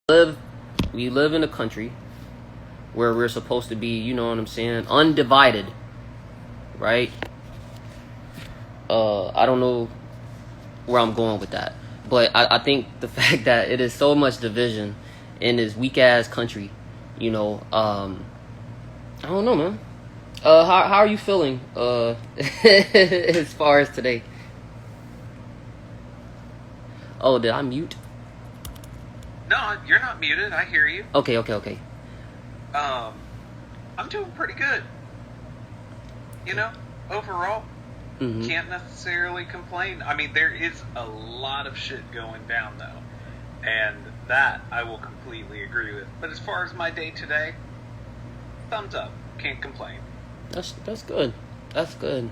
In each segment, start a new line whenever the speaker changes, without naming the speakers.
we live in a country where we're supposed to be, you know what I'm saying, undivided, right? I don't know where I'm going with that, but I think the fact that it is so much division in this weak ass country, you know, I don't know, man. How are you feeling as far as today? Oh, did I mute?
No, you're not muted. I hear you.
Okay.
I'm doing pretty good. You know, overall, can't necessarily complain. I mean, there is a lot of shit going down, though. And that I will completely agree with. But as far as my day today, thumbs up. Can't complain.
That's good. That's good.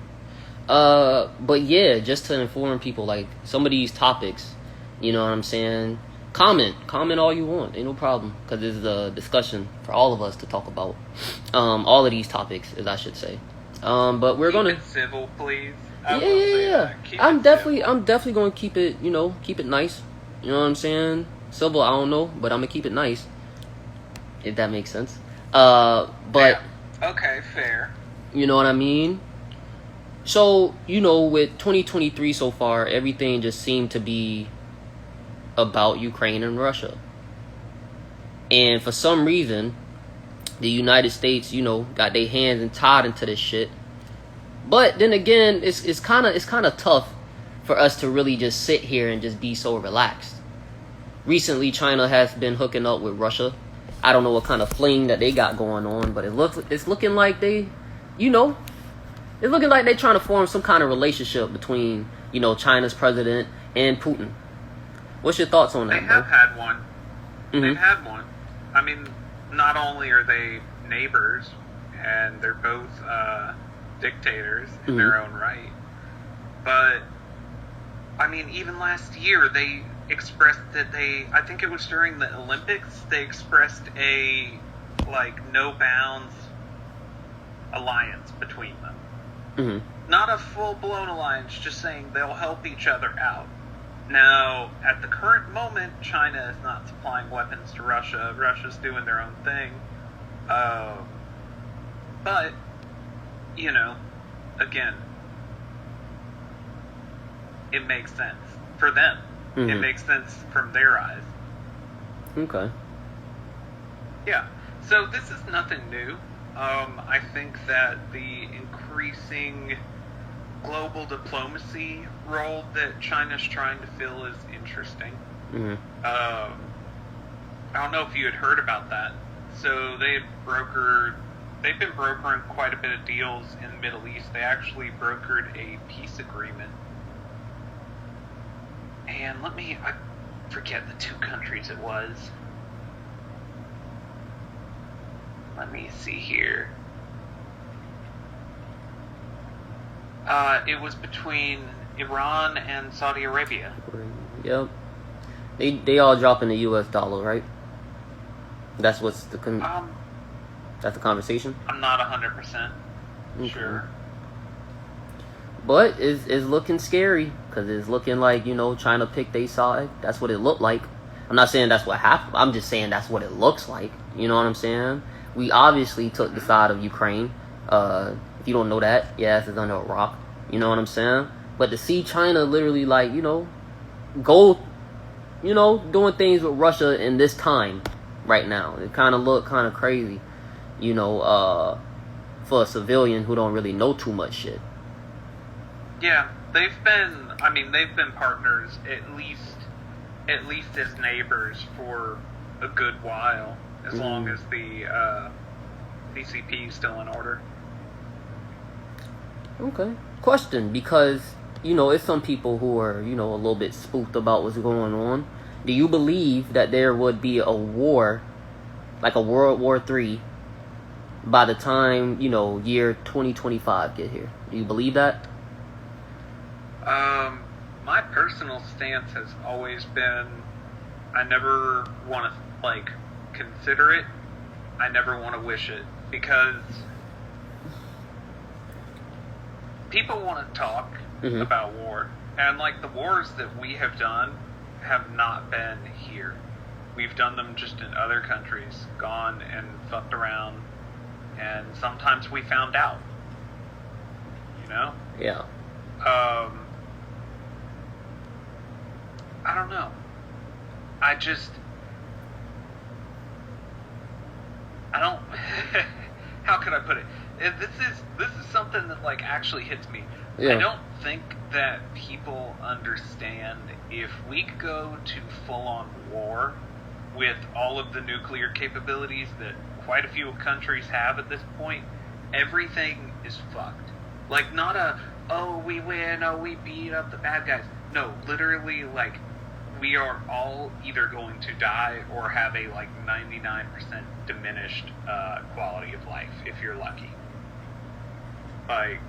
But yeah, just to inform people, like, some of these topics, you know what I'm saying? Comment all you want, ain't no problem, because this is a discussion for all of us to talk about. All of these topics, as I should say. But we're
Keep
gonna
it civil, please.
Yeah. I'm definitely gonna keep it, you know, keep it nice. You know what I'm saying? Civil, I don't know, but I'm gonna keep it nice, if that makes sense. But
yeah. Okay, fair.
You know what I mean? So, you know, with 2023 so far, everything just seemed to be about Ukraine and Russia. And for some reason, the United States, you know, got their hands and tied into this shit. But then again, it's kind of tough for us to really just sit here and just be so relaxed. Recently, China has been hooking up with Russia. I don't know what kind of fling that they got going on, but it's looking like they, you know, it's looking like they're trying to form some kind of relationship between, you know, China's president and Putin. What's your thoughts on that,
They have had one. They've had one. I mean, not only are they neighbors, and they're both dictators in their own right, but, I mean, even last year, they expressed that I think it was during the Olympics, they expressed a, like, no-bounds alliance between them. Not a full-blown alliance, just saying they'll help each other out. Now, at the current moment, China is not supplying weapons to Russia. Russia's doing their own thing. But, you know, again, it makes sense for them. It makes sense from their eyes.
Okay.
Yeah. So this is nothing new. I think that the increasing global diplomacy role that China's trying to fill is interesting. I don't know if you had heard about that. So they've been brokering quite a bit of deals in the Middle East. They actually brokered a peace agreement. And I forget the two countries it was. Let me see here. It was between Iran and Saudi Arabia.
Yep. They all drop in the U.S. dollar, right? That's what's that's the conversation?
I'm not 100% sure.
But it's looking scary, because it's looking like, you know, China picked their side. That's what it looked like. I'm not saying that's what happened. I'm just saying that's what it looks like. You know what I'm saying? We obviously took the side of Ukraine. If you don't know that, yes, it's under a rock. You know what I'm saying? But to see China literally, like, you know, go, you know, doing things with Russia in this time right now, it kind of look kind of crazy, you know, for a civilian who don't really know too much shit.
Yeah, they've been partners, at least as neighbors for a good while, as long as the CCP is still in order.
Okay. Question, because, you know, it's some people who are, you know, a little bit spooked about what's going on. Do you believe that there would be a war, like a World War III, by the time, you know, year 2025 get here? Do you believe that?
My personal stance has always been, I never want to, like, consider it. I never want to wish it, because people want to talk about war, and, like, the wars that we have done have not been here. We've done them just in other countries, gone and fucked around, and sometimes we found out. You know?
Yeah.
I don't know. I don't. How can I put it? This is something that like actually hits me.
Yeah.
I don't think that people understand if we go to full-on war with all of the nuclear capabilities that quite a few countries have at this point, everything is fucked. Like, not we win, we beat up the bad guys. No, literally, like, we are all either going to die or have a, like, 99% diminished quality of life, if you're lucky. Like,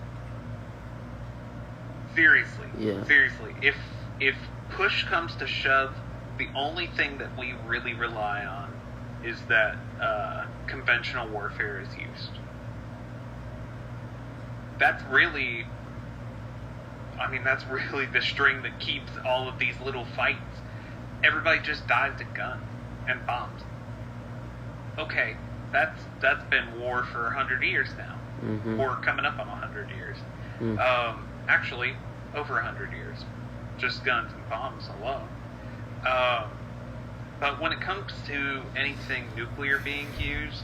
seriously.
Yeah.
Seriously. If push comes to shove, the only thing that we really rely on is that conventional warfare is used. That's really the string that keeps all of these little fights. Everybody just dies to guns and bombs. Okay, that's been war for 100 years now.
Mm-hmm.
Or coming up on 100 years. Actually, over 100 years. Just guns and bombs alone. But when it comes to anything nuclear being used,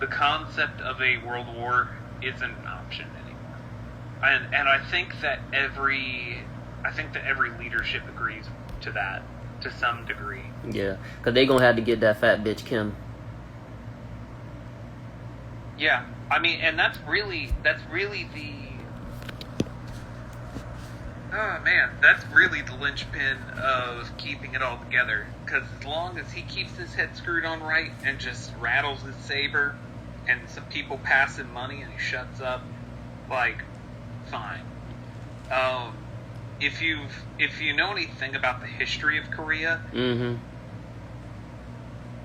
the concept of a world war isn't an option anymore. And I think that every leadership agrees to that to some degree.
Yeah, because they gonna have to get that fat bitch Kim.
Yeah, I mean, and that's really the that's really the linchpin of keeping it all together. Because as long as he keeps his head screwed on right and just rattles his saber, and some people pass him money and he shuts up, like, fine. If you know anything about the history of Korea,
Mm-hmm.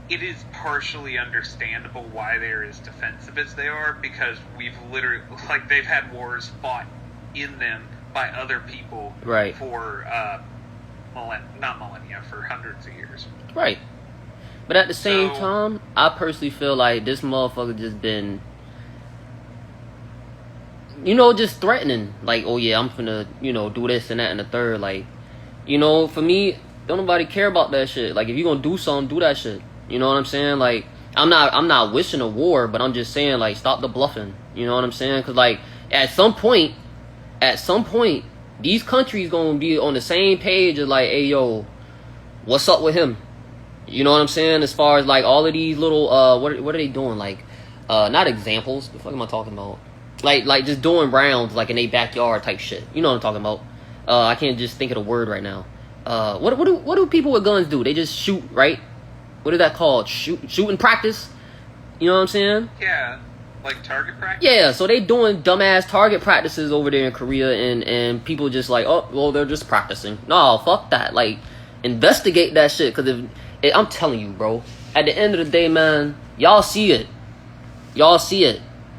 it is partially understandable why they're as defensive as they are, because we've literally, like, they've had wars fought in them by other people,
Right.
For not millennia, for hundreds of years.
Right. But at the same
So-
time, I personally feel like this motherfucker just been, just threatening. Like, oh yeah, I'm finna, do this and that and the third. Like, for me, don't nobody care about that shit. Like, if you gonna do something, do that shit. You know what I'm saying? Like, I'm not wishing a war, but I'm just saying, like, stop the bluffing. You know what I'm saying? Because, like, at some point, these countries gonna be on the same page as, like, hey, yo, what's up with him? You know what I'm saying? As far as, like, all of these little, what are they doing? Like, not examples. The fuck am I talking about? Like just doing rounds, like, in their backyard type shit. You know what I'm talking about? I can't just think of the word right now. What do people with guns do? They just shoot, right? What is that called? Shooting practice? You know what I'm saying?
Yeah, like target practice.
Yeah, so they doing dumbass target practices over there in Korea, and people just like, oh, well, they're just practicing. No, fuck that. Like, investigate that shit, because I'm telling you, bro, at the end of the day, man, y'all see it.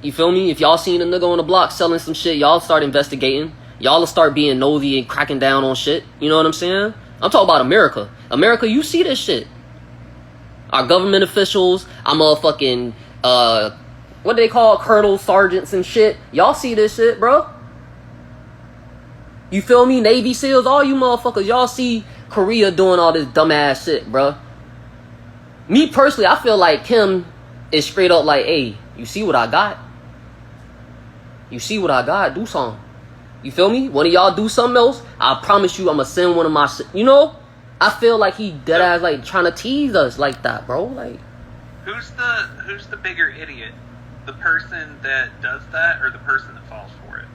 You feel me? If y'all seen a nigga on the block selling some shit, y'all start investigating. Y'all will start being nosy and cracking down on shit. You know what I'm saying? I'm talking about America. America, you see this shit. Our government officials, our motherfucking, what do they call colonels, sergeants and shit. Y'all see this shit, bro. You feel me? Navy SEALs, all you motherfuckers, y'all see Korea doing all this dumbass shit, bro. Me personally, I feel like Kim is straight up like, hey, you see what I got? You see what I got? Do something. You feel me? One of y'all do something else, I promise you I'm gonna send one of my shit. I feel like he dead ass like trying to tease us like that, bro. Like,
who's the bigger idiot? The person that does that, or the person that falls for it?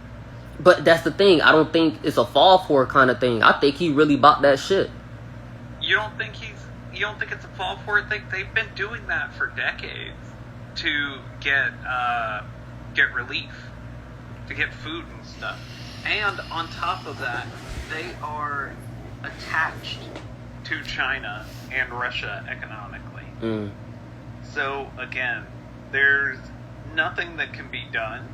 but that's the thing. I don't think it's a fall for it kind of thing. I think he really bought that shit.
You don't think it's a fall for it? They've been doing that for decades to get relief, to get food and stuff. And on top of that, they are attached to China and Russia economically. So again, there's nothing that can be done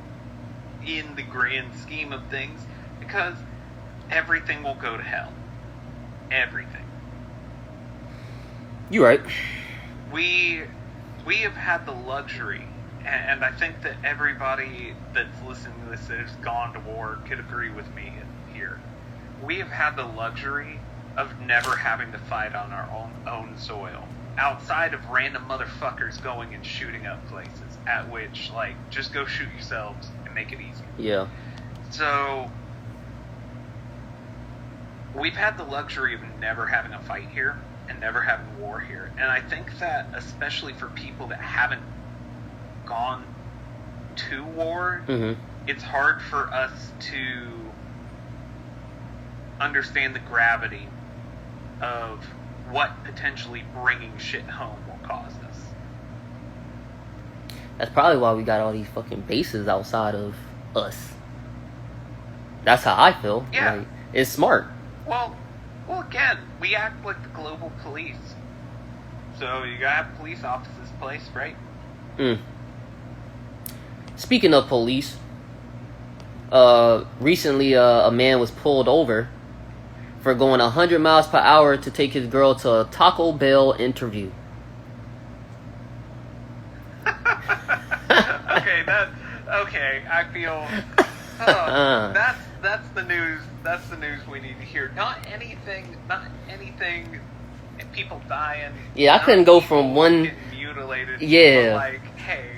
in the grand scheme of things, because everything will go to hell. Everything.
You're right.
We have had the luxury, and I think that everybody that's listening to this that has gone to war could agree with me here. We have had the luxury of never having to fight on our own soil, outside of random motherfuckers going and shooting up places, at which, like, just go shoot yourselves and make it easy.
Yeah.
So, we've had the luxury of never having a fight here and never having war here. And I think that, especially for people that haven't gone to war, it's hard for us to understand the gravity of what potentially bringing shit home will cause us.
That's probably why we got all these fucking bases outside of us. That's how I feel.
Yeah.
Like, it's smart.
Well, again, we act like the global police. So you gotta have police offices placed, right?
Speaking of police, recently a man was pulled over for going 100 miles per hour to take his girl to a Taco Bell interview.
Okay, I feel that's the news. That's the news we need to hear. Not anything. People dying.
Yeah, I couldn't go from one
getting mutilated.
Yeah.
But like, hey,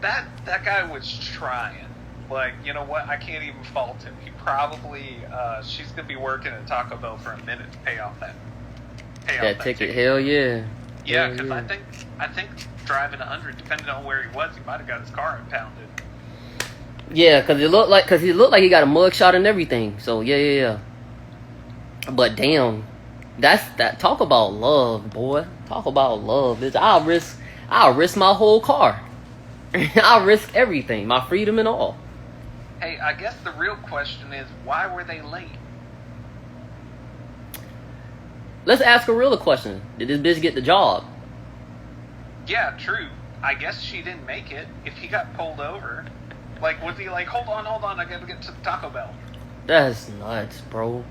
that guy was trying. Like, you know what? I can't even fault him. He probably she's gonna be working at Taco Bell for a minute to pay off that
ticket. Hell yeah.
Yeah, because I think driving 100, depending on where he was, he might have got his car impounded.
Yeah, because he looked like he got a mugshot and everything. So yeah. But damn, that. Talk about love, boy. Talk about love, bitch. I'll risk my whole car. I'll risk everything, my freedom and all.
Hey, I guess the real question is, why were they late?
Let's ask a real question. Did this bitch get the job?
Yeah, true. I guess she didn't make it. If he got pulled over, like, was he like, hold on, I gotta get to the Taco Bell?
That's nuts, bro.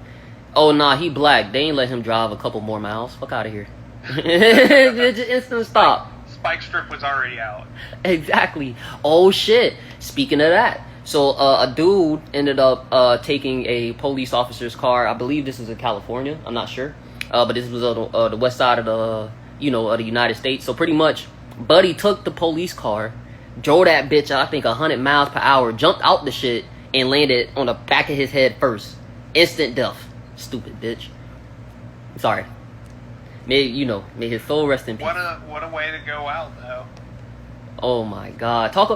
Oh, nah, he black. They ain't let him drive a couple more miles. Fuck out of here. Just instant stop.
Spike strip was already out.
Exactly. Oh, shit. Speaking of that. So, a dude ended up taking a police officer's car. I believe this is in California. I'm not sure. But this was the west side of the United States. So, pretty much, Buddy took the police car, drove that bitch, I think, 100 miles per hour, jumped out the shit, and landed on the back of his head first. Instant death. Stupid bitch. Sorry. May his soul rest in peace.
What a way to go out, though.
Oh my God. Talk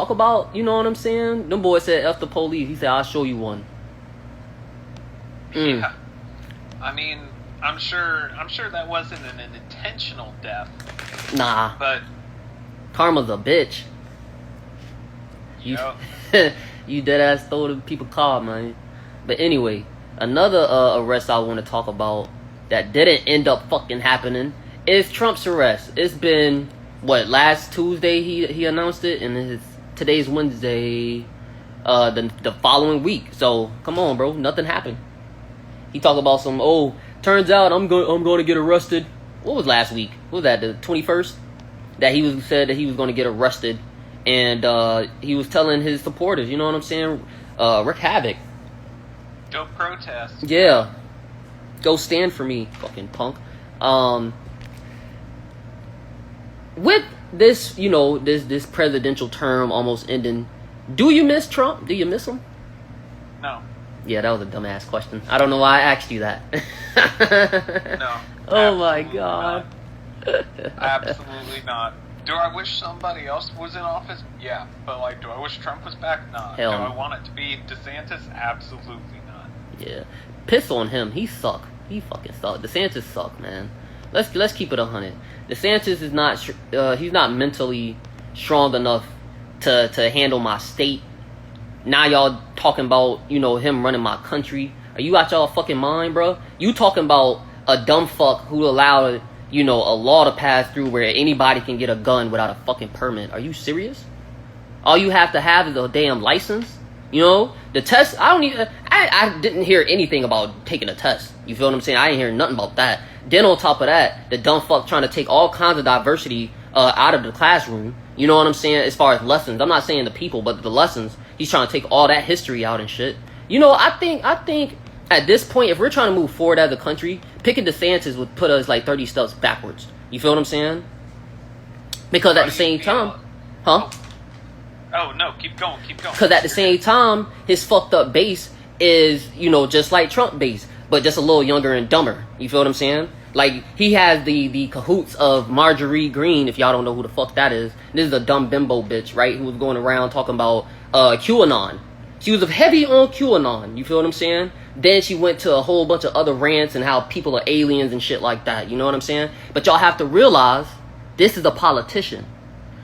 about, you know what I'm saying? Them boys said F the police. He said, I'll show you one.
Yeah. I mean, I'm sure that wasn't an intentional death.
Nah.
But
karma's a bitch. You
yep.
You dead ass stole the people car, man. But anyway, another arrest I want to talk about that didn't end up fucking happening is Trump's arrest. It's been last Tuesday he announced it, and today's Wednesday, the following week. So come on, bro, nothing happened. He talked about turns out I'm going to get arrested. What was last week? What was that, the 21st? That said that he was going to get arrested, and he was telling his supporters, you know what I'm saying? Wreak havoc.
Go protest.
Yeah. Go stand for me, fucking punk. With this, this presidential term almost ending, do you miss Trump? Do you miss him?
No.
Yeah, that was a dumbass question. I don't know why I asked you that.
No.
Oh my God.
Absolutely not. Do I wish somebody else was in office? Yeah. But, do I wish Trump was back? Nah.
Hell
Do
no.
I want it to be DeSantis? Absolutely not.
Yeah. Piss on him. He suck. He fucking suck. DeSantis suck, man. Let's keep it 100. DeSantis is not he's not mentally strong enough to handle my state. Now y'all talking about, him running my country. Are you out y'all fucking mind, bro? You talking about a dumb fuck who allowed, a law to pass through where anybody can get a gun without a fucking permit. Are you serious? All you have to have is a damn license. The test, I didn't hear anything about taking a test. You feel what I'm saying? I didn't hear nothing about that. Then on top of that, the dumb fuck trying to take all kinds of diversity out of the classroom. You know what I'm saying? As far as lessons, I'm not saying the people, but the lessons. He's trying to take all that history out and shit. You know, I think at this point, if we're trying to move forward as a country, picking DeSantis would put us like 30 steps backwards. You feel what I'm saying? Because at the same time, huh?
Oh no, keep going.
Because at the same time, his fucked up base is, you know, just like Trump base, but just a little younger and dumber. You feel what I'm saying? Like, he has the cahoots of Marjorie Green, if y'all don't know who the fuck that is. This is a dumb bimbo bitch, right? Who was going around talking about QAnon. She was heavy on QAnon. You feel what I'm saying? Then she went to a whole bunch of other rants and how people are aliens and shit like that. You know what I'm saying? But y'all have to realize, this is a politician.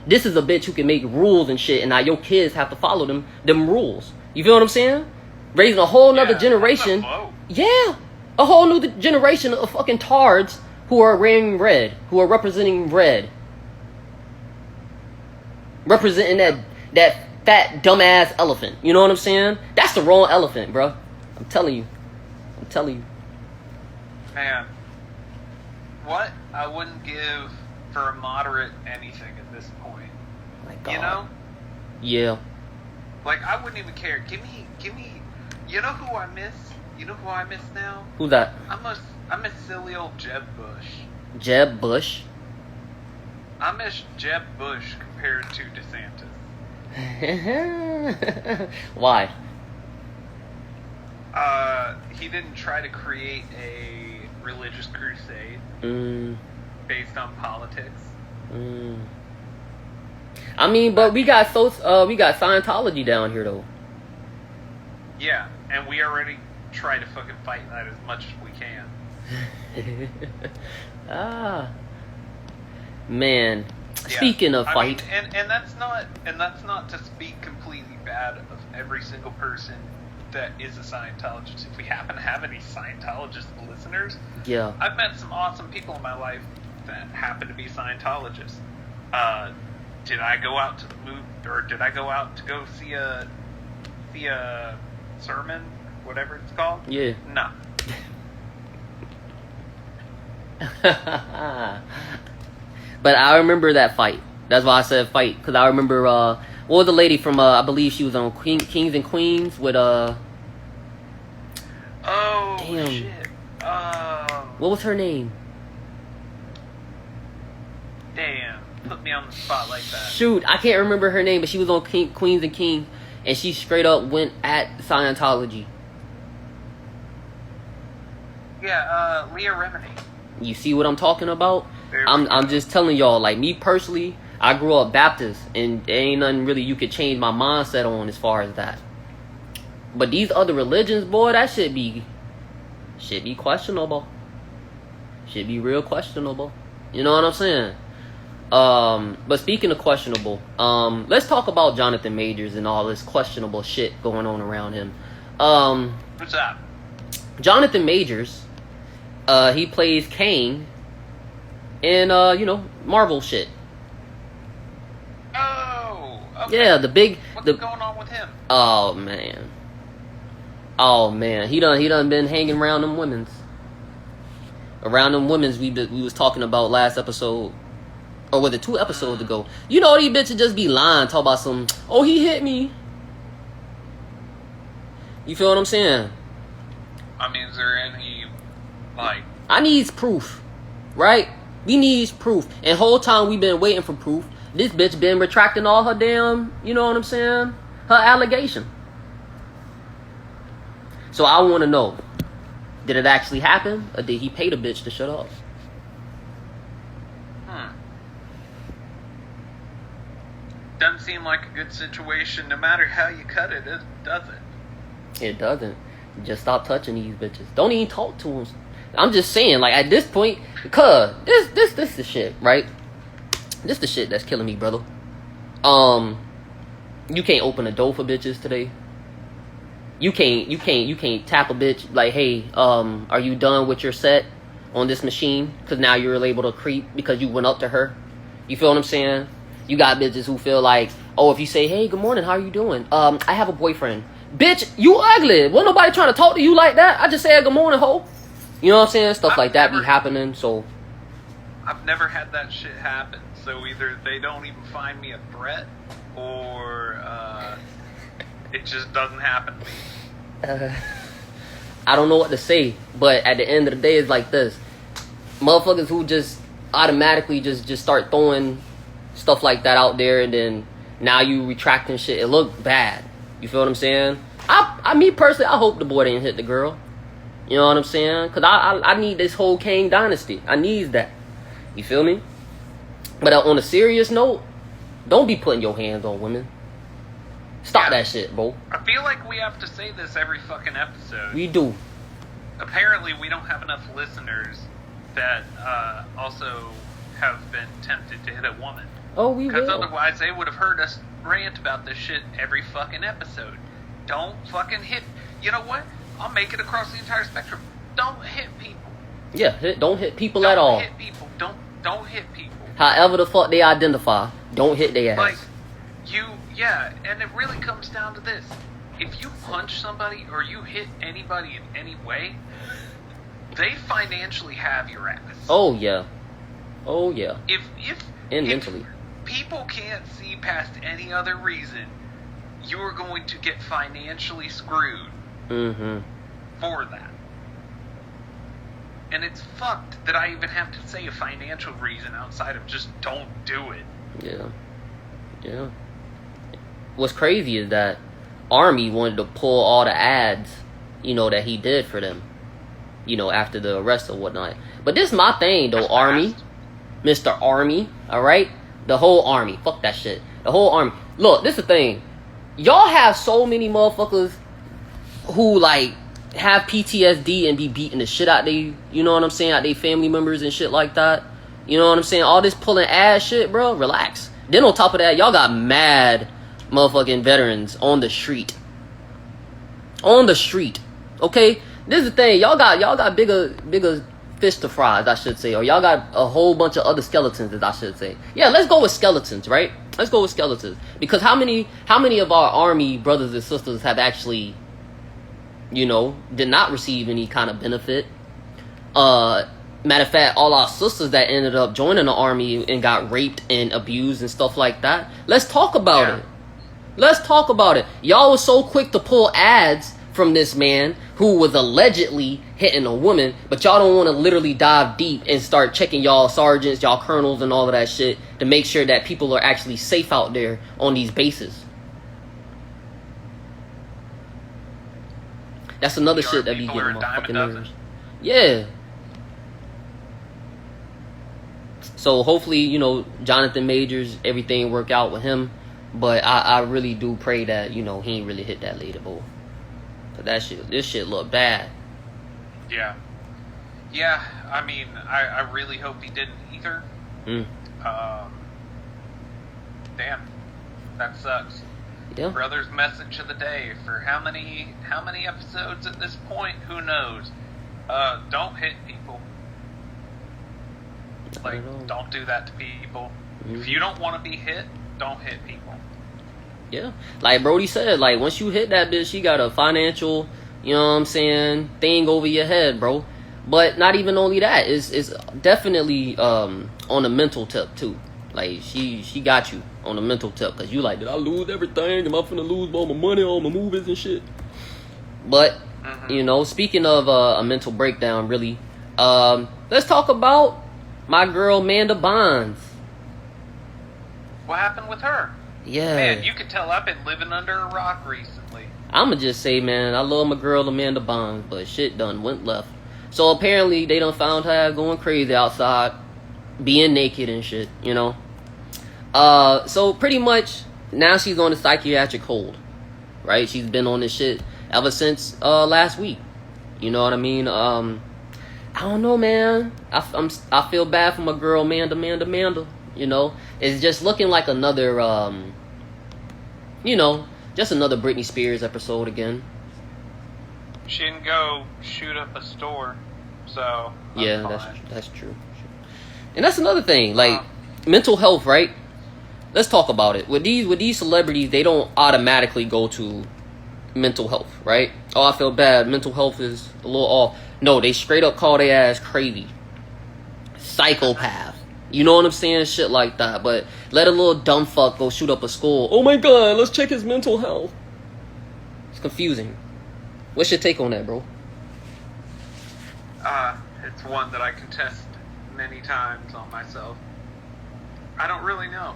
This is a bitch who can make rules and shit, and now your kids have to follow them rules. You feel what I'm saying? Raising a whole nother generation. Yeah. A whole new generation of fucking tards who are wearing red, who are representing red. Representing that fat, dumbass elephant. You know what I'm saying? That's the wrong elephant, bro. I'm telling you.
Man, what I wouldn't give for a moderate anything at this point.
My God.
You know?
Yeah.
Like, I wouldn't even care. Give me. You know who I miss? You know who I miss now?
Who's that?
I miss silly old Jeb Bush.
Jeb Bush?
I miss Jeb Bush compared to DeSantis.
Why?
He didn't try to create a religious crusade based on politics.
I mean, but we got Scientology down here though.
Yeah, and we already try to fucking fight that as much as we can.
Man.
Yeah.
Speaking of fight,
I mean, and that's not to speak completely bad of every single person that is a Scientologist. If we happen to have any Scientologist listeners,
yeah,
I've met some awesome people in my life that happen to be Scientologists. Did I go out to the movie, or did I go out to go see a sermon, whatever it's called?
Yeah.
No.
But I remember that fight. That's why I said fight, because I remember what was the lady from I believe she was on Kings and Queens with
Oh
damn.
shit.
What was her name?
Damn. Put me on the spot like that.
Shoot, I can't remember her name, but she was on Queens and Kings, and she straight up went at Scientology.
Yeah, Leah Remini.
You see what I'm talking about? I'm just telling y'all, like, me personally, I grew up Baptist, and there ain't nothing really you could change my mindset on as far as that. But these other religions, boy, that should be questionable. Should be real questionable. You know what I'm saying? But speaking of questionable, let's talk about Jonathan Majors and all this questionable shit going on around him.
What's up?
Jonathan Majors, he plays Kane in Marvel shit.
Oh, okay.
Yeah,
What's going on with him?
Oh man, he done been hanging around them women's. Around them women's we was talking about last episode, or was it 2 episodes ago? You know these bitches just be lying, talk about some. Oh, he hit me. You feel what I'm saying?
I mean, is there any like?
I needs proof, right? We needs proof, and whole time we been waiting for proof. This bitch been retracting all her damn, you know what I'm saying? Her allegation. So I want to know, did it actually happen, or did he pay the bitch to shut up?
Doesn't seem like a good situation. No matter how you cut it, it doesn't.
It doesn't. Just stop touching these bitches. Don't even talk to them. I'm just saying, like, at this point, cuz this the shit, right? This the shit that's killing me, brother. You can't open a door for bitches today. You can't tap a bitch like, hey, are you done with your set on this machine? Because now you're able to creep because you went up to her. You feel what I'm saying? You got bitches who feel like, oh, if you say, hey, good morning, how are you doing? I have a boyfriend. Bitch, you ugly. Wasn't nobody trying to talk to you like that. I just said good morning, ho. You know what I'm saying? Stuff
I've
like that be
never-
happening. So
I've never had that shit happen. So either they don't even find me a threat, or it just doesn't happen to me.
I don't know what to say. But at the end of the day, it's like this: motherfuckers who just automatically just start throwing stuff like that out there, and then now you retracting shit. It look bad. You feel what I'm saying? I me personally, I hope the boy didn't hit the girl. You know what I'm saying? Cause I need this whole Kang dynasty. I need that. You feel me? But on a serious note, don't be putting your hands on women. Stop that shit, bro.
I feel like we have to say this every fucking episode.
We do.
Apparently, we don't have enough listeners that also have been tempted to hit a woman.
Oh, we
Because
will.
otherwise, they would have heard us rant about this shit every fucking episode. Don't fucking hit. You know what? I'll make it across the entire spectrum. Don't hit people.
Yeah, don't hit people
Don't
at all.
hit people. Don't hit people.
However the fuck they identify, don't hit their ass.
Like, yeah, and it really comes down to this. If you punch somebody or you hit anybody in any way, they financially have your ass.
Oh yeah. Oh yeah.
If
And mentally.
people can't see past any other reason, you are going to get financially screwed
Mm-hmm.
for that. And it's fucked that I even have to say a financial reason outside of just don't do it.
Yeah. Yeah. What's crazy is that Army wanted to pull all the ads, you know, that he did for them, you know, after the arrest or whatnot. But this is my thing, though,
That's
Army.
fast.
Mr. Army, alright? The whole Army. Fuck that shit. The whole Army. Look, this is the thing. Y'all have so many motherfuckers who, like, have PTSD and be beating the shit out they, you know what I'm saying, out they family members and shit like that. You know what I'm saying? All this pulling ass shit, bro. Relax. Then on top of that, y'all got mad motherfucking veterans on the street. On the street. Okay? This is the thing. Y'all got bigger fish to fry, as I should say. Or y'all got a whole bunch of other skeletons, as I should say. Yeah, let's go with skeletons, right? Let's go with skeletons. Because how many of our Army brothers and sisters have actually, you know, did not receive any kind of benefit? Matter of fact, all our sisters that ended up joining the Army and got raped and abused and stuff like that. Let's talk about it. Let's talk about it. Y'all was so quick to pull ads from this man who was allegedly hitting a woman, but y'all don't want to literally dive deep and start checking y'all sergeants, y'all colonels, and all of that shit to make sure that people are actually safe out there on these bases. That's another shit that be
People are
getting
a
my
dime a
fucking
dozen.
nerves. Yeah. So hopefully, you know, Jonathan Majors, everything work out with him. But I really do pray that, you know, he ain't really hit that lady, boy. Cause this shit look bad.
Yeah. Yeah, I mean, I really hope he didn't either. Damn. That sucks.
Yeah.
Brother's message of the day for how many episodes at this point? Who knows? Don't hit people. Like, don't do that to people. If you don't want to be hit, don't hit people.
Yeah. Like Brody said, like, once you hit that bitch, she got a financial, you know what I'm saying, thing over your head, bro. But not even only that, it's definitely on a mental tip, too. Like, she got you on a mental tip. Because you like, did I lose everything? Am I finna lose all my money, all my movies and shit? But, you know, speaking of a mental breakdown, really, let's talk about my girl, Amanda Bonds.
What happened with her?
Yeah.
Man, you can tell I've been living under a rock recently.
I'ma just say, man, I love my girl Amanda Bonds, but shit done went left. So apparently they done found her going crazy outside, being naked and shit, you know. So pretty much now she's on a psychiatric hold, right? She's been on this shit ever since last week. You know what I mean? I don't know, man. I feel bad for my girl Amanda. You know, it's just looking like another, you know, just another Britney Spears episode again.
She didn't go shoot up a store, so
yeah, that's true. And that's another thing, like mental health, right? Let's talk about it. With these celebrities, they don't automatically go to mental health, right? Oh, I feel bad. Mental health is a little off. No, they straight up call their ass crazy. Psychopath. You know what I'm saying? Shit like that. But let a little dumb fuck go shoot up a school. Oh my god, let's check his mental health. It's confusing. What's your take on that, bro?
It's one that I contest many times on myself. I don't really know.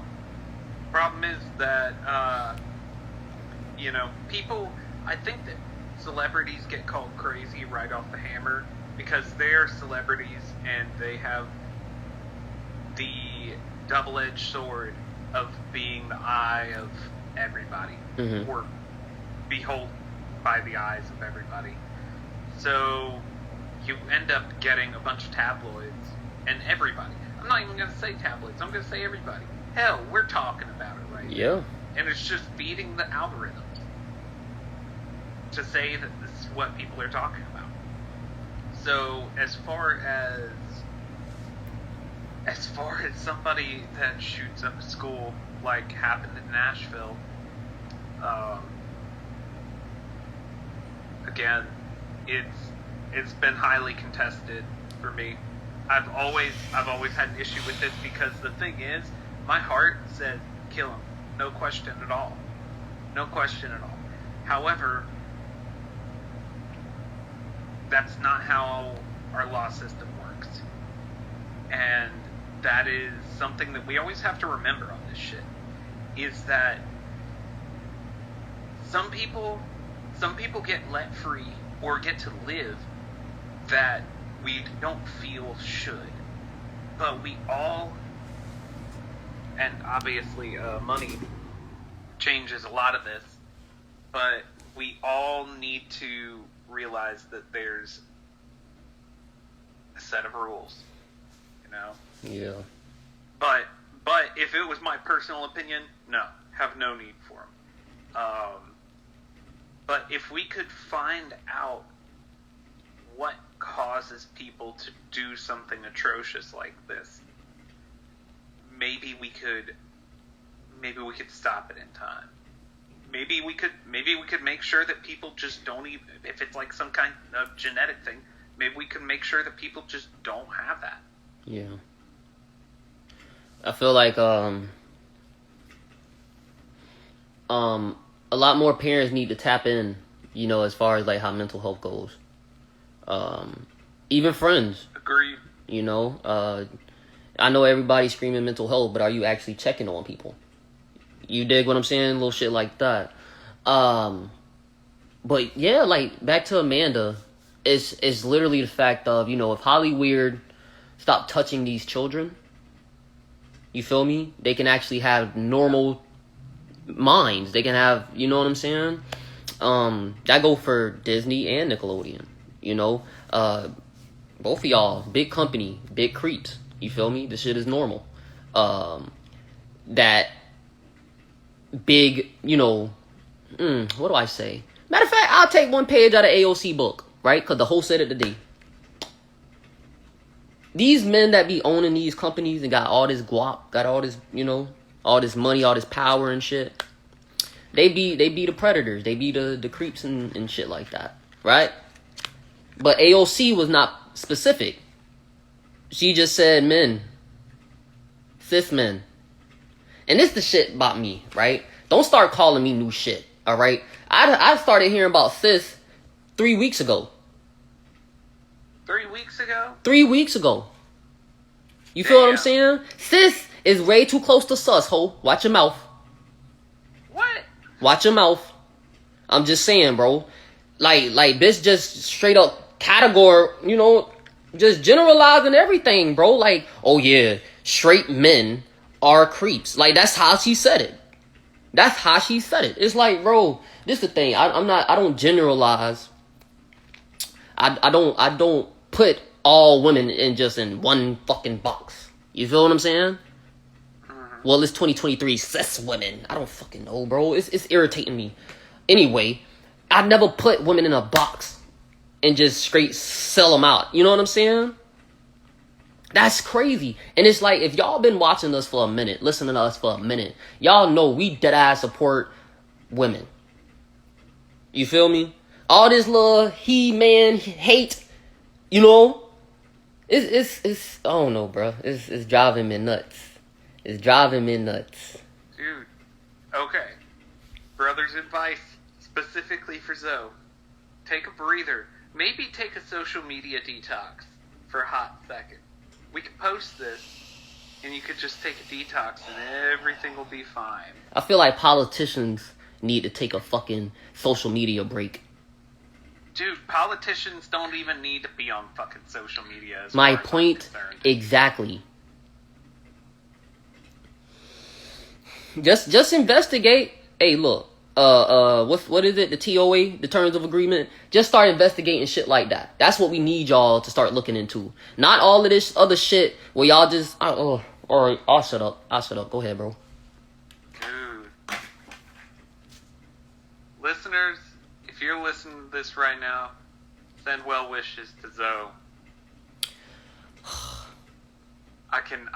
Problem is that, people, I think that celebrities get called crazy right off the hammer because they're celebrities and they have the double-edged sword of being the eye of everybody, or behold by the eyes of everybody. So you end up getting a bunch of tabloids and everybody. I'm not even going to say tabloids. I'm going to say everybody. Hell, we're talking about it right now. And it's just feeding the algorithms to say that this is what people are talking about. So as far as somebody that shoots up a school like happened in Nashville, again, it's been highly contested for me. I've always had an issue with this because the thing is, my heart says kill him, no question at all, no question at all. However, that's not how our law system works, and that is something that we always have to remember on this shit. Is that some people get let free or get to live that we don't feel should, but we all, and obviously money changes a lot of this, but we all need to realize that there's a set of rules,
Yeah.
But if it was my personal opinion, no, have no need for them. But if we could find out what causes people to do something atrocious like this, maybe we could stop it in time. Maybe we could make sure that people just don't even, if it's like some kind of genetic thing, maybe we could make sure that people just don't have that.
Yeah. I feel like a lot more parents need to tap in, as far as like how mental health goes. Even friends.
Agreed.
I know everybody's screaming mental health, but are you actually checking on people? You dig what I'm saying? Little shit like that. But yeah, like back to Amanda, it's literally the fact of, if Hollyweird stop touching these children, you feel me? They can actually have normal minds. They can have, you know what I'm saying? That go for Disney and Nickelodeon. Both of y'all, big company, big creeps. You feel me? This shit is normal. That big, what do I say? Matter of fact, I'll take one page out of AOC book, right? Because the whole said it today. These men that be owning these companies and got all this guap, got all this, all this money, all this power and shit, they be the predators. They be the creeps and shit like that, right? But AOC was not specific. She just said men. Cis men. And this the shit about me, right? Don't start calling me new shit, all right? I started hearing about cis 3 weeks ago.
3 weeks ago?
3 weeks ago. You feel what I'm saying? Cis is way too close to sus, ho. Watch your mouth.
What?
Watch your mouth. I'm just saying, bro. Like bitch just straight up category, just generalizing everything, bro. Like, oh yeah, straight men are creeps. Like, that's how she said it. That's how she said it. It's like, bro, this is the thing. I don't generalize. I don't put all women in one fucking box. You feel what I'm saying? Well, it's 2023 cis women. I don't fucking know, bro. It's irritating me. Anyway, I never put women in a box and just straight sell them out. You know what I'm saying? That's crazy. And it's like, if y'all been watching us for a minute, listening to us for a minute, y'all know we deadass support women. You feel me? All this little he-man hate, You know, it's I don't know, bro. It's driving me nuts. It's driving me nuts.
Dude, okay. Brother's advice specifically for Zoe. Take a breather. Maybe take a social media detox for a hot second. We could post this, and you could just take a detox, and everything will be fine.
I feel like politicians need to take a fucking social media break.
Dude, politicians don't even need to be on fucking social media.
My point, exactly. Just investigate. Hey, look. What is it? The TOA, the terms of agreement. Just start investigating shit like that. That's what we need y'all to start looking into. Not all of this other shit where y'all just. All right, I'll shut up. Go ahead, bro.
Dude, listeners, if you're listening to this right now, send well wishes to Zoe. I can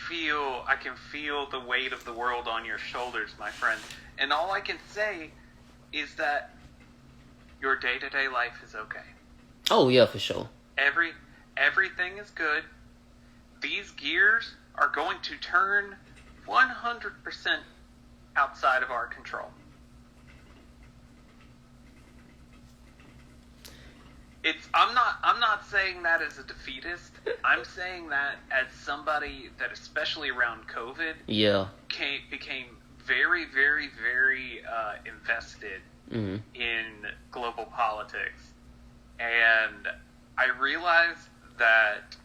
feel the weight of the world on your shoulders, my friend. And all I can say is that your day-to-day life is okay.
Oh yeah, for sure.
Everything is good. These gears are going to turn 100% outside of our control. I'm not saying that as a defeatist. I'm saying that as somebody that, especially around COVID, became very, very, very invested in global politics. And I realized that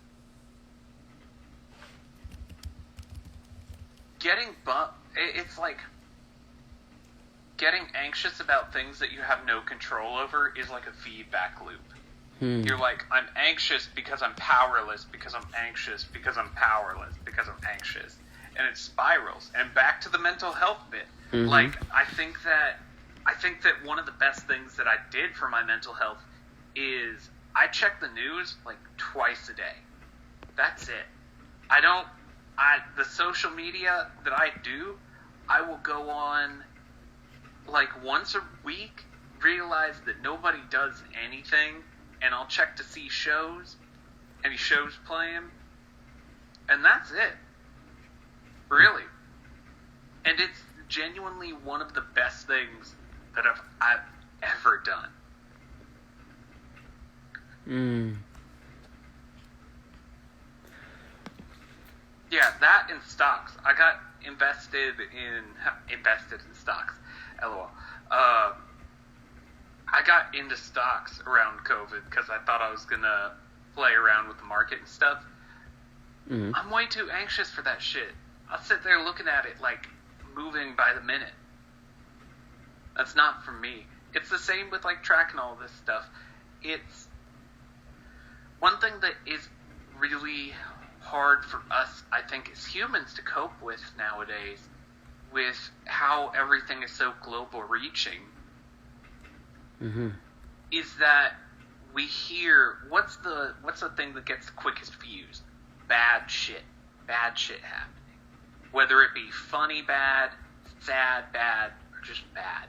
it's like getting anxious about things that you have no control over is like a feedback loop. You're like, I'm anxious because I'm powerless, because I'm anxious, because I'm powerless, because I'm anxious. And it spirals. And back to the mental health bit. Like, I think that one of the best things that I did for my mental health is I check the news like twice a day. That's it. The social media that I do, I will go on like once a week, realize that nobody does anything, and I'll check to see any shows playing, and that's it. Really. And it's genuinely one of the best things that I've ever done. Yeah, that and stocks. I got invested in stocks. LOL. I got into stocks around COVID because I thought I was going to play around with the market and stuff. I'm way too anxious for that shit. I'll sit there looking at it like moving by the minute. That's not for me. It's the same with like tracking all this stuff. It's one thing that is really hard for us, I think, as humans to cope with nowadays, with how everything is so global reaching. Is that we hear what's the thing that gets the quickest views? Bad shit happening, whether it be funny bad, sad bad, or just bad.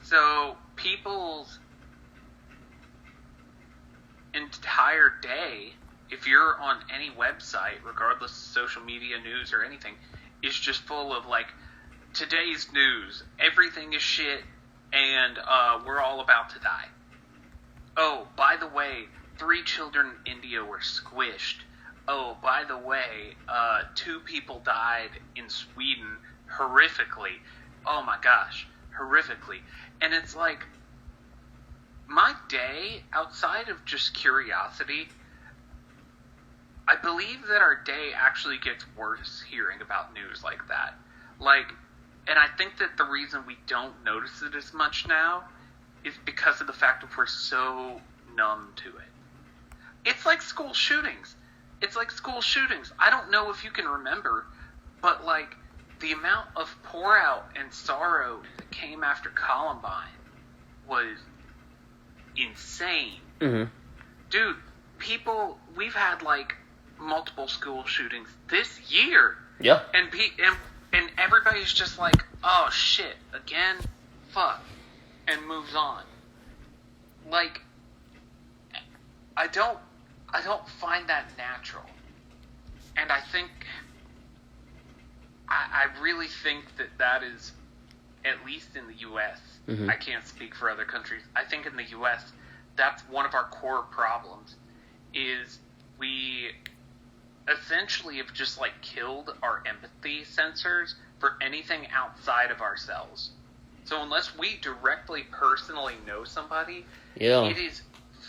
So people's entire day, if you're on any website, regardless of social media, news, or anything, is just full of like, today's news, everything is shit, and we're all about to die. Oh, by the way, 3 children in India were squished. Oh, by the way, 2 people died in Sweden horrifically. Oh my gosh, horrifically. And it's like, my day, outside of just curiosity, I believe that our day actually gets worse hearing about news like that. Like, and I think that the reason we don't notice it as much now is because of the fact that we're so numb to it. It's like school shootings. I don't know if you can remember, but like the amount of pour out and sorrow that came after Columbine was insane. Dude, we've had like multiple school shootings this year.
Yeah.
And everybody's just like, oh shit, again? Fuck. And moves on. Like, I don't find that natural. And I think, I really think that is, at least in the U.S., I can't speak for other countries, I think in the U.S., that's one of our core problems, is we essentially have just, like, killed our empathy sensors for anything outside of ourselves. So unless we directly, personally know somebody, it is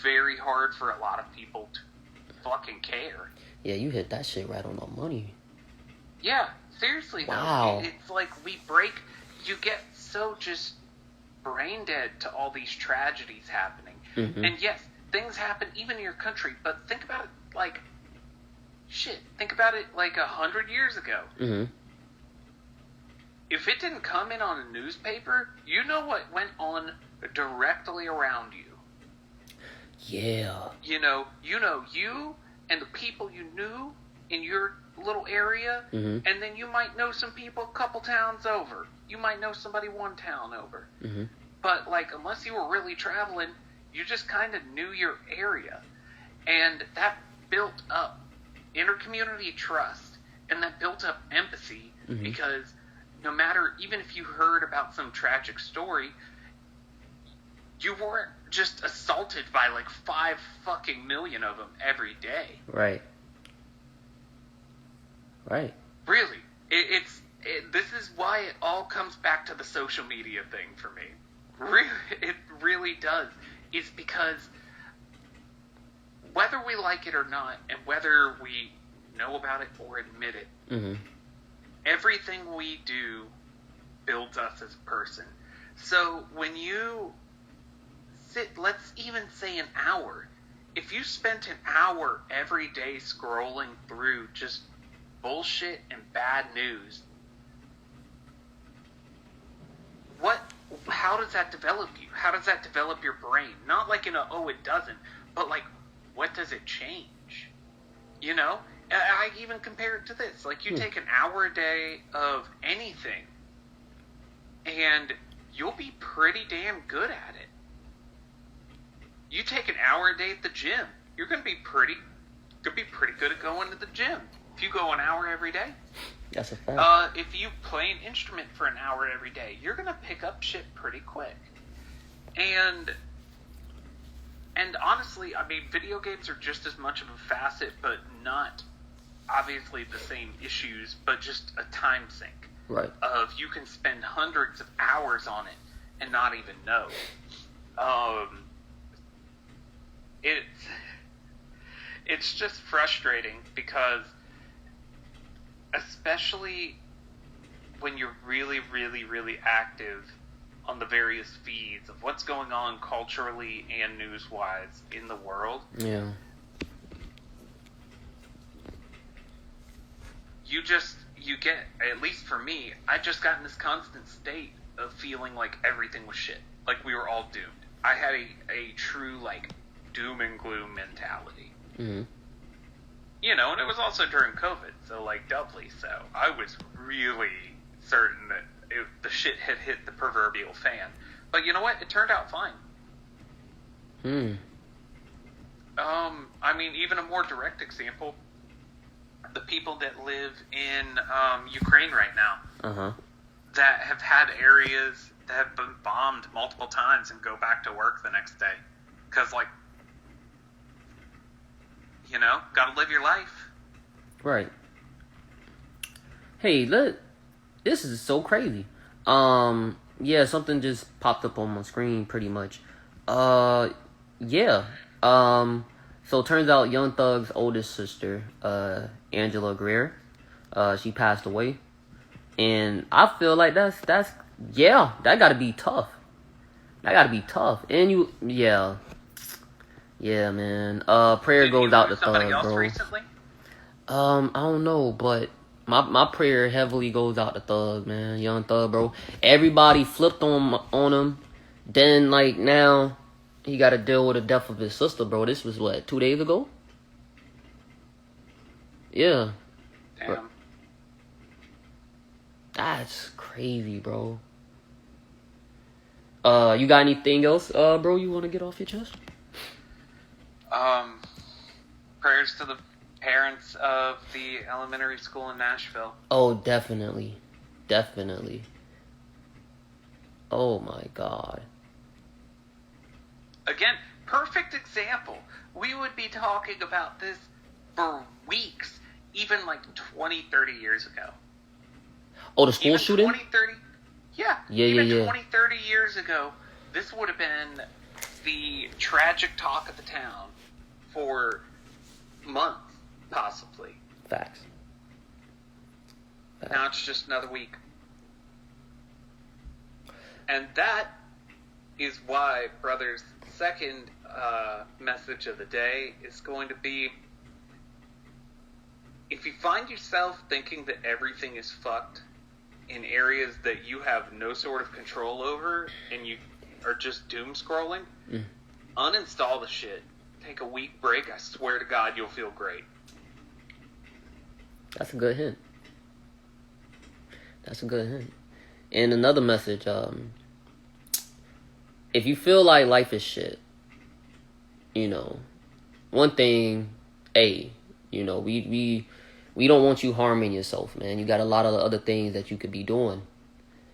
very hard for a lot of people to fucking care.
Yeah, you hit that shit right on the money.
Yeah, seriously,
wow.
Though. It's like you get so just brain dead to all these tragedies happening. And yes, things happen even in your country, but think about it like, think about it like 100 years ago. If it didn't come in on a newspaper, you know what went on directly around you.
Yeah.
You know you and the people you knew in your little area, and then you might know some people a couple towns over. You might know somebody one town over. But, like, unless you were really traveling, you just kind of knew your area. And that built up inter-community trust, and that built up empathy, because no matter, even if you heard about some tragic story, you weren't just assaulted by like 5 fucking million of them every day.
Right.
Really. This is why it all comes back to the social media thing for me. Really, it really does. It's because whether we like it or not, and whether we know about it or admit it, everything we do builds us as a person. So when you let's even say an hour. If you spent an hour every day scrolling through just bullshit and bad news, how does that develop you? How does that develop your brain? Not like in it doesn't, but like, what does it change? You know? I even compare it to this. Like, you take an hour a day of anything, and you'll be pretty damn good at it. You take an hour a day at the gym, you're gonna be pretty good at going to the gym. If you go an hour every day.
That's a fact.
If you play an instrument for an hour every day, you're gonna pick up shit pretty quick. And honestly, I mean, video games are just as much of a facet, but not obviously the same issues, but just a time sink.
Right.
Of you can spend hundreds of hours on it and not even know. It's just frustrating because, especially when you're really, really, really active on the various feeds of what's going on culturally and news-wise in the world.
Yeah.
You get, at least for me, I just got in this constant state of feeling like everything was shit. Like we were all doomed. I had a true, like, doom and gloom mentality. You know, and it was also during COVID, so, like, doubly so. I was really certain that the shit had hit the proverbial fan. But you know what? It turned out fine. I mean, even a more direct example, the people that live in Ukraine right now, that have had areas that have been bombed multiple times and go back to work the next day. Because, like, you know, gotta live your life.
Right. Hey, this is so crazy. Yeah, something just popped up on my screen pretty much. Yeah. So it turns out Young Thug's oldest sister, Angela Greer, she passed away. And I feel like that's that gotta be tough. That gotta be tough. And yeah, man. Prayer goes out to Thug, bro.
Recently?
I don't know, but my prayer heavily goes out to Thug, man. Young Thug, bro. Everybody flipped on him. Then, like, now he got to deal with the death of his sister, bro. This was, what, 2 days ago? Yeah.
Damn.
That's crazy, bro. You got anything else, bro, you want to get off your chest?
memories of the elementary school in Nashville.
Oh, definitely. Definitely. Oh my God.
Again, perfect example. We would be talking about this for weeks, even like 20, 30 years ago.
Oh, the school
even
shooting?
20, 30, yeah.
Yeah,
even
yeah.
20, 30 years ago, this would have been the tragic talk of the town for months, possibly.
Facts.
Now it's just another week. And that is why, brothers, second message of the day is going to be, if you find yourself thinking that everything is fucked in areas that you have no sort of control over and you are just doom scrolling, uninstall the shit. Take a week break. I swear to God, you'll feel great.
That's a good hint. That's a good hint. And another message, if you feel like life is shit, you know, one thing, we don't want you harming yourself, man. You got a lot of other things that you could be doing.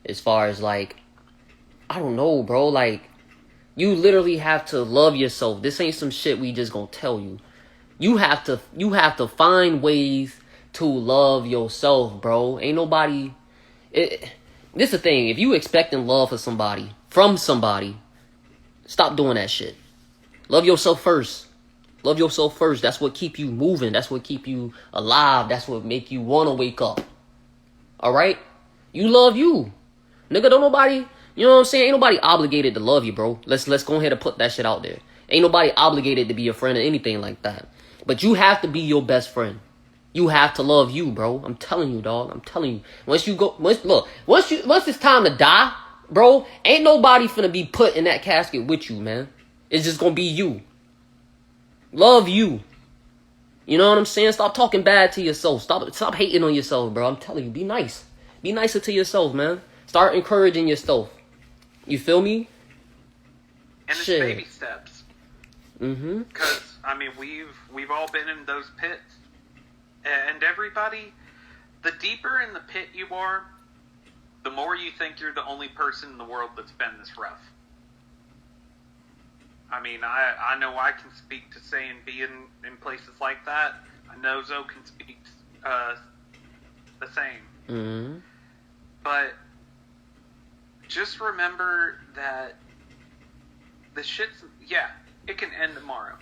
As far as like, I don't know, bro, like, you literally have to love yourself. This ain't some shit we just gonna tell you. You have to find ways to love yourself, bro. Ain't nobody... This is the thing. If you expecting love from somebody, stop doing that shit. Love yourself first. Love yourself first. That's what keep you moving. That's what keep you alive. That's what make you want to wake up. Alright? You love you. Nigga, don't nobody... You know what I'm saying? Ain't nobody obligated to love you, bro. Let's go ahead and put that shit out there. Ain't nobody obligated to be your friend or anything like that. But you have to be your best friend. You have to love you, bro. I'm telling you, dog. I'm telling you. Once it's time to die, bro, ain't nobody finna be put in that casket with you, man. It's just gonna be you. Love you. You know what I'm saying? Stop talking bad to yourself. Stop hating on yourself, bro. I'm telling you, be nice. Be nicer to yourself, man. Start encouraging yourself. You feel me?
And it's baby steps.
Mm-hmm.
Because, I mean, we've all been in those pits. And everybody, the deeper in the pit you are, the more you think you're the only person in the world that's been this rough. I mean, I know I can speak to saying being in places like that. I know Zoe can speak the same.
Mm-hmm.
But just remember that the shit's, yeah, it can end tomorrow.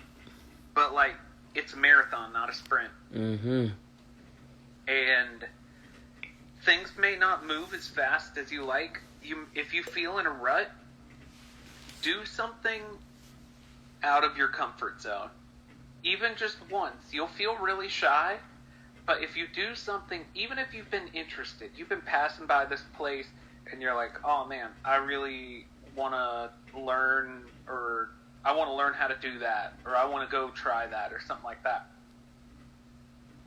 But, like, it's a marathon, not a sprint.
Mm-hmm.
And things may not move as fast as you like. If you feel in a rut, do something out of your comfort zone. Even just once. You'll feel really shy, but if you do something, even if you've been interested, you've been passing by this place, and you're like, oh man, I really want to learn, or I want to learn how to do that, or I want to go try that, or something like that.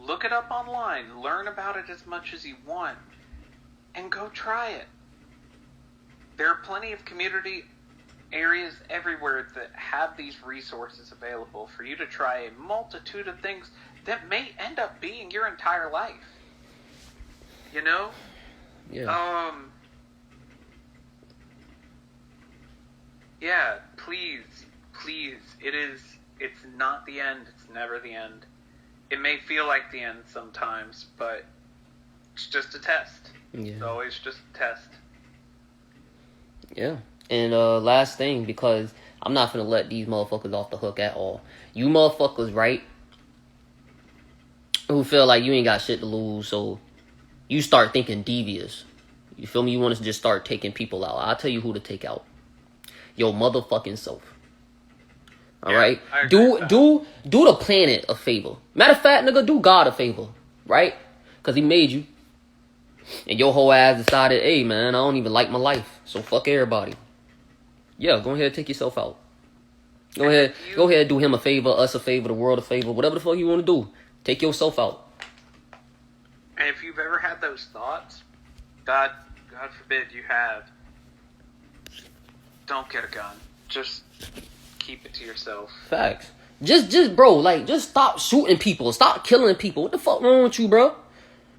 Look it up online, learn about it as much as you want, and go try it. There are plenty of community areas everywhere that have these resources available for you to try a multitude of things that may end up being your entire life. You know?
Yeah.
Yeah, please, it's not the end, it's never the end. It may feel like the end sometimes, but it's just a test.
Yeah.
It's always just a test.
Yeah. And last thing, because I'm not finna let these motherfuckers off the hook at all. You motherfuckers, right? Who feel like you ain't got shit to lose, so you start thinking devious. You feel me? You want to just start taking people out. I'll tell you who to take out. Your motherfucking self. Alright? Do the planet a favor. Matter of fact, nigga, do God a favor. Right? Because he made you. And your whole ass decided, hey, man, I don't even like my life. So fuck everybody. Yeah, go ahead and take yourself out. Go ahead and do him a favor, us a favor, the world a favor. Whatever the fuck you want to do. Take yourself out.
And if you've ever had those thoughts, God forbid you have, don't get a gun. Just keep it to yourself.
Facts. Just bro, like, just stop shooting people. Stop killing people. What the fuck wrong with you, bro?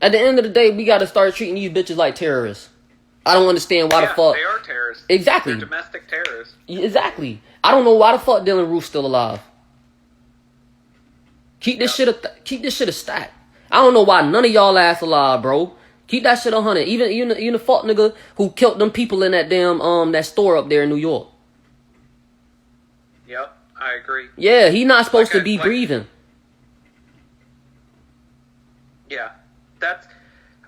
At the end of the day, we gotta start treating these bitches like terrorists. I don't understand why the fuck.
They are terrorists.
Exactly.
They're domestic terrorists.
Exactly. I don't know why the fuck Dylan Roof's still alive. Keep this shit a stack. I don't know why none of y'all ass alive, bro. Keep that shit 100. Even the fuck nigga who killed them people in that damn that store up there in New York.
Yep, I agree.
Yeah, he not supposed to be breathing.
Yeah,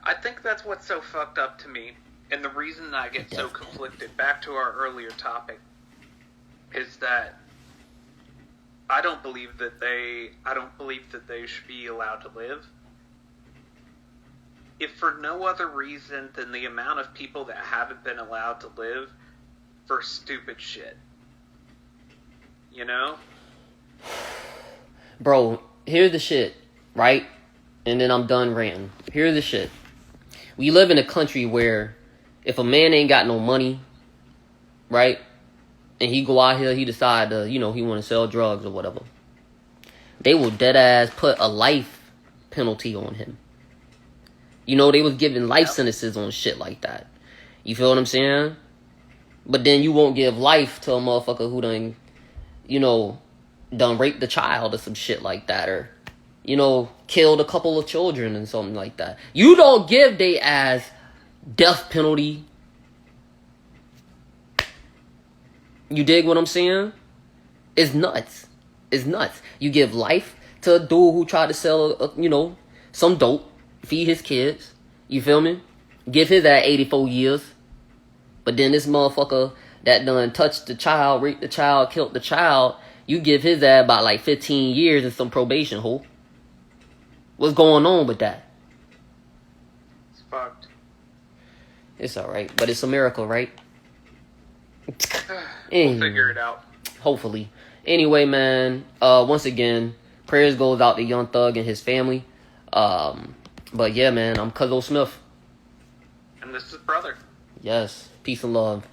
I think that's what's so fucked up to me, and the reason I get so conflicted. Back to our earlier topic, is that I don't believe that they should be allowed to live. If for no other reason than the amount of people that haven't been allowed to live for stupid shit. You know?
Bro, here's the shit, right? And then I'm done ranting. Here's the shit. We live in a country where if a man ain't got no money, right? And he go out here, he decide to, he want to sell drugs or whatever. They will dead ass put a life penalty on him. They was giving life sentences on shit like that. You feel what I'm saying? But then you won't give life to a motherfucker who done raped the child or some shit like that. Or, killed a couple of children and something like that. You don't give they ass death penalty. You dig what I'm saying? It's nuts. It's nuts. You give life to a dude who tried to sell, some dope. Feed his kids. You feel me? Give his ass 84 years. But then this motherfucker that done touched the child, raped the child, killed the child, you give his ass about like 15 years and some probation, ho. What's going on with that?
It's fucked.
It's alright. But it's America, right?
We'll figure it out.
Hopefully. Anyway, man, once again, prayers goes out to Young Thug and his family. But yeah, man, I'm CuZo Smif.
And this is Brother.
Yes. Peace and love.